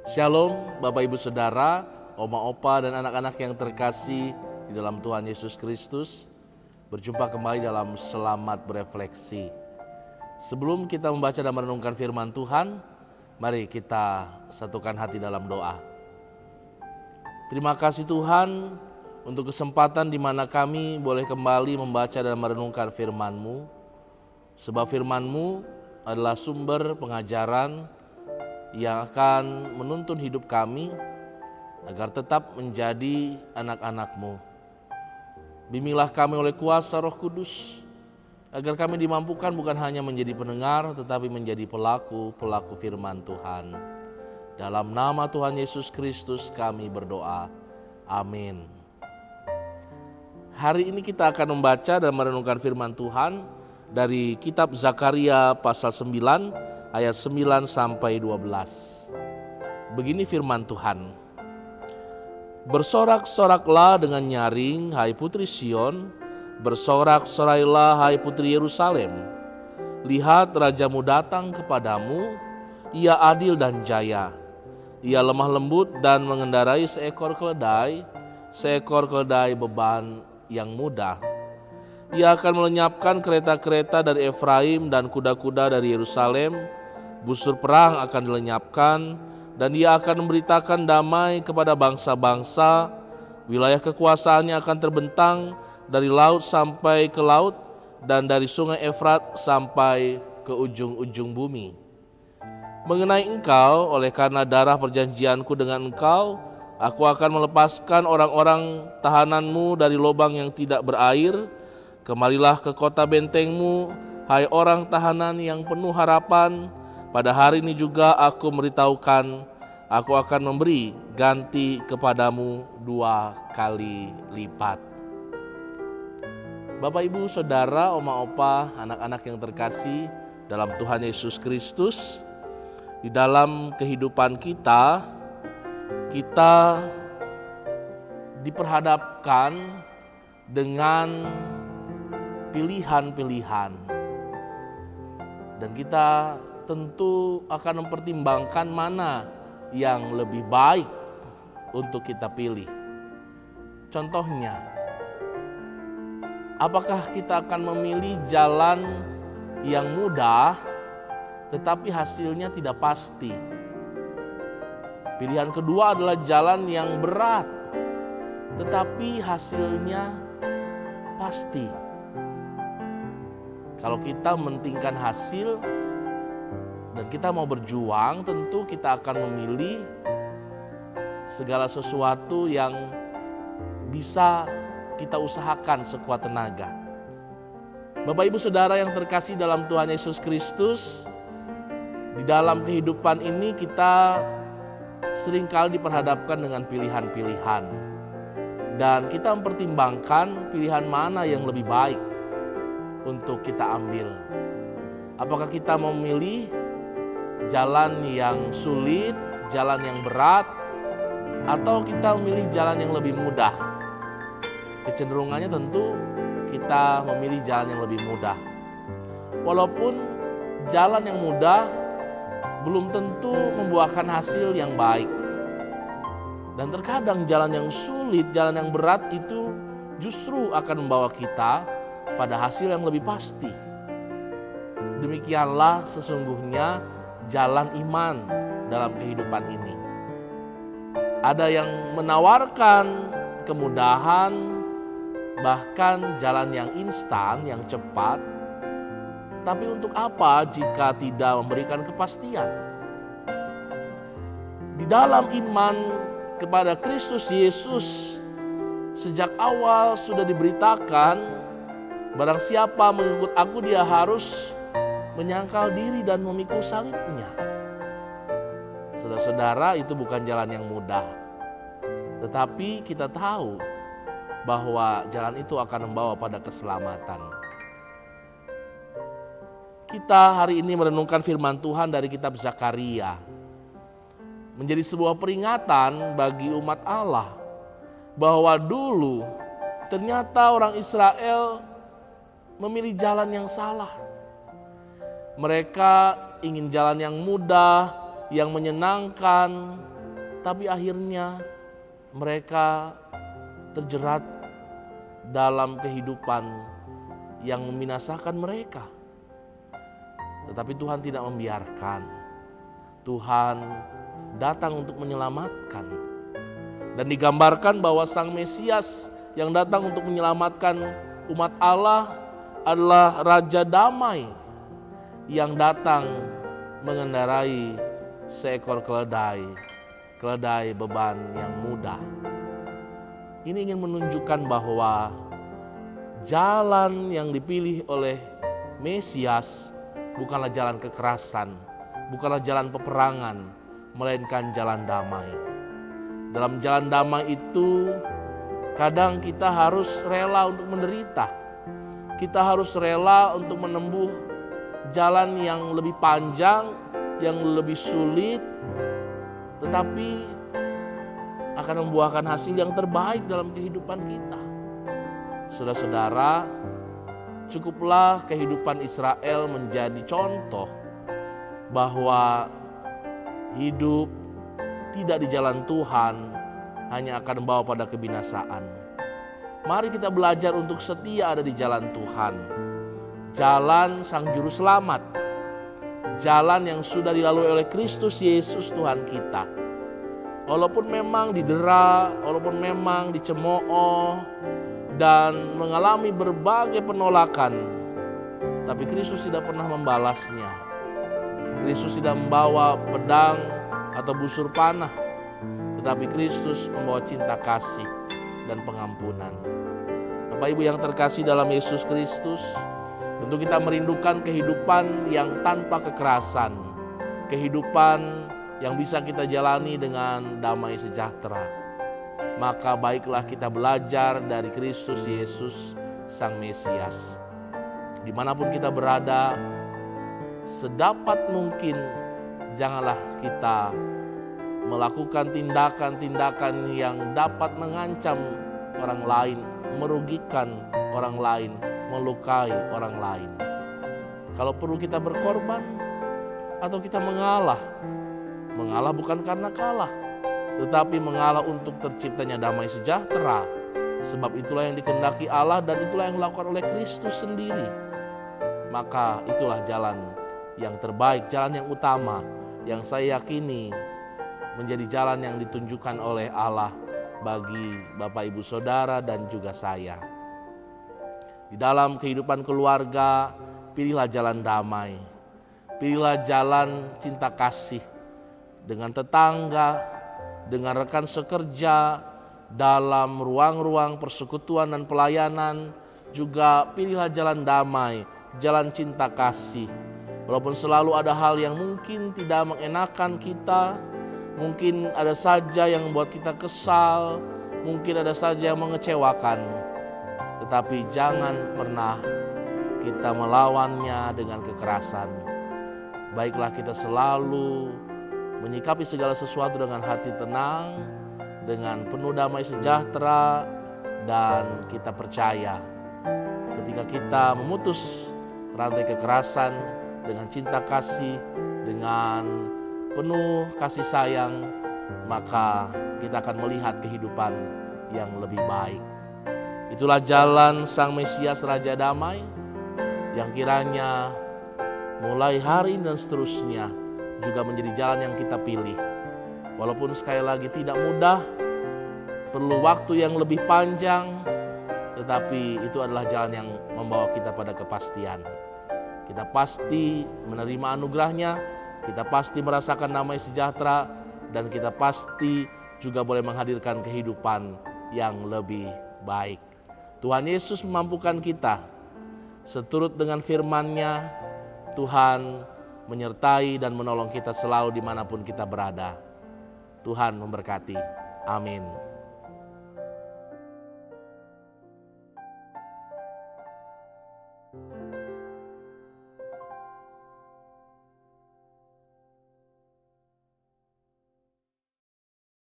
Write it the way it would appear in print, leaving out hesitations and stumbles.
Shalom Bapak Ibu Saudara, Oma Opa dan anak-anak yang terkasih di dalam Tuhan Yesus Kristus. Berjumpa kembali dalam Selamat Berefleksi. Sebelum kita membaca dan merenungkan firman Tuhan, mari kita satukan hati dalam doa. Terima kasih Tuhan untuk kesempatan di mana kami boleh kembali membaca dan merenungkan firman-Mu. Sebab firman-Mu adalah sumber pengajaran yang akan menuntun hidup kami agar tetap menjadi anak-anak-Mu. Bimbinglah kami oleh kuasa Roh Kudus, agar kami dimampukan bukan hanya menjadi pendengar, tetapi menjadi pelaku firman Tuhan. Dalam nama Tuhan Yesus Kristus kami berdoa. Amin. Hari ini kita akan membaca dan merenungkan firman Tuhan dari kitab Zakaria pasal 9 ayat 9 sampai 12. Begini firman Tuhan. Bersorak-soraklah dengan nyaring, hai putri Sion, bersorak-sorailah, hai putri Yerusalem. Lihat rajamu datang kepadamu, ia adil dan jaya. Ia lemah lembut dan mengendarai seekor keledai beban yang mudah. Ia akan melenyapkan kereta-kereta dari Efraim dan kuda-kuda dari Yerusalem. Busur perang akan dilenyapkan, dan ia akan memberitakan damai kepada bangsa-bangsa. Wilayah kekuasaannya akan terbentang dari laut sampai ke laut, dan dari sungai Efrat sampai ke ujung-ujung bumi. Mengenai engkau, oleh karena darah perjanjianku dengan engkau, aku akan melepaskan orang-orang tahananmu dari lubang yang tidak berair. Kemarilah ke kota bentengmu, hai orang tahanan yang penuh harapan. Pada hari ini juga aku memberitahukan, aku akan memberi ganti kepadamu 2 kali lipat. Bapak, Ibu, Saudara, Oma, Opa, anak-anak yang terkasih dalam Tuhan Yesus Kristus, di dalam kehidupan kita diperhadapkan dengan pilihan-pilihan. Dan kita tentu akan mempertimbangkan mana yang lebih baik untuk kita pilih. Contohnya, apakah kita akan memilih jalan yang mudah tetapi hasilnya tidak pasti? Pilihan kedua adalah jalan yang berat tetapi hasilnya pasti. Kalau kita mementingkan hasil dan kita mau berjuang, tentu kita akan memilih segala sesuatu yang bisa kita usahakan sekuat tenaga. Bapak, Ibu, Saudara yang terkasih dalam Tuhan Yesus Kristus, di dalam kehidupan ini kita seringkali diperhadapkan dengan pilihan-pilihan. Dan kita mempertimbangkan pilihan mana yang lebih baik untuk kita ambil. Apakah kita mau memilih jalan yang sulit, jalan yang berat, atau kita memilih jalan yang lebih mudah? Kecenderungannya tentu kita memilih jalan yang lebih mudah. Walaupun jalan yang mudah belum tentu membuahkan hasil yang baik. Dan terkadang jalan yang sulit, jalan yang berat itu justru akan membawa kita pada hasil yang lebih pasti. Demikianlah sesungguhnya jalan iman dalam kehidupan ini. Ada yang menawarkan kemudahan, bahkan jalan yang instan, yang cepat. Tapi untuk apa jika tidak memberikan kepastian? Di dalam iman kepada Kristus Yesus, sejak awal sudah diberitakan, barang siapa mengikut aku, dia harus menyangkal diri dan memikul salibnya. Saudara-saudara, itu bukan jalan yang mudah. Tetapi kita tahu bahwa jalan itu akan membawa pada keselamatan. Kita hari ini merenungkan firman Tuhan dari kitab Zakaria. Menjadi sebuah peringatan bagi umat Allah bahwa dulu ternyata orang Israel memilih jalan yang salah. Mereka ingin jalan yang mudah, yang menyenangkan, tapi akhirnya mereka terjerat dalam kehidupan yang membinasakan mereka. Tetapi Tuhan tidak membiarkan. Tuhan datang untuk menyelamatkan. Dan digambarkan bahwa Sang Mesias yang datang untuk menyelamatkan umat Allah adalah Raja Damai yang datang mengendarai seekor keledai beban yang mudah. Ini ingin menunjukkan bahwa jalan yang dipilih oleh Mesias bukanlah jalan kekerasan, bukanlah jalan peperangan, melainkan jalan damai. Dalam jalan damai itu, kadang kita harus rela untuk menderita. Kita harus rela untuk menempuh jalan yang lebih panjang, yang lebih sulit, tetapi akan membuahkan hasil yang terbaik dalam kehidupan kita. Saudara-saudara, cukuplah kehidupan Israel menjadi contoh bahwa hidup tidak di jalan Tuhan hanya akan membawa pada kebinasaan. Mari kita belajar untuk setia ada di jalan Tuhan. Jalan Sang Juru Selamat. Jalan yang sudah dilalui oleh Kristus Yesus Tuhan kita. Walaupun memang didera, walaupun memang dicemooh dan mengalami berbagai penolakan, tapi Kristus tidak pernah membalasnya. Kristus tidak membawa pedang atau busur panah, tetapi Kristus membawa cinta kasih dan pengampunan. Bapak Ibu yang terkasih dalam Yesus Kristus, tentu kita merindukan kehidupan yang tanpa kekerasan, kehidupan yang bisa kita jalani dengan damai sejahtera. Maka baiklah kita belajar dari Kristus Yesus Sang Mesias. Dimanapun kita berada, sedapat mungkin janganlah kita melakukan tindakan-tindakan yang dapat mengancam orang lain, merugikan orang lain, melukai orang lain. Kalau perlu kita berkorban atau kita mengalah bukan karena kalah, tetapi mengalah untuk terciptanya damai sejahtera. Sebab itulah yang dikehendaki Allah dan itulah yang dilakukan oleh Kristus sendiri. Maka itulah jalan yang terbaik, jalan yang utama, yang saya yakini menjadi jalan yang ditunjukkan oleh Allah bagi Bapak Ibu Saudara dan juga saya. Di dalam kehidupan keluarga, pilihlah jalan damai, pilihlah jalan cinta kasih dengan tetangga, dengan rekan sekerja, dalam ruang-ruang persekutuan dan pelayanan. Juga pilihlah jalan damai, jalan cinta kasih. Walaupun selalu ada hal yang mungkin tidak mengenakan kita, mungkin ada saja yang membuat kita kesal, mungkin ada saja yang mengecewakan, tetapi jangan pernah kita melawannya dengan kekerasan. Baiklah kita selalu menyikapi segala sesuatu dengan hati tenang, dengan penuh damai sejahtera, dan kita percaya ketika kita memutus rantai kekerasan dengan cinta kasih, dengan penuh kasih sayang, maka kita akan melihat kehidupan yang lebih baik. Itulah jalan Sang Mesias Raja Damai yang kiranya mulai hari ini dan seterusnya juga menjadi jalan yang kita pilih. Walaupun sekali lagi tidak mudah, perlu waktu yang lebih panjang, tetapi itu adalah jalan yang membawa kita pada kepastian. Kita pasti menerima anugerahnya, kita pasti merasakan damai sejahtera, dan kita pasti juga boleh menghadirkan kehidupan yang lebih baik. Tuhan Yesus memampukan kita. Seturut dengan firman-Nya, Tuhan menyertai dan menolong kita selalu dimanapun kita berada. Tuhan memberkati. Amin.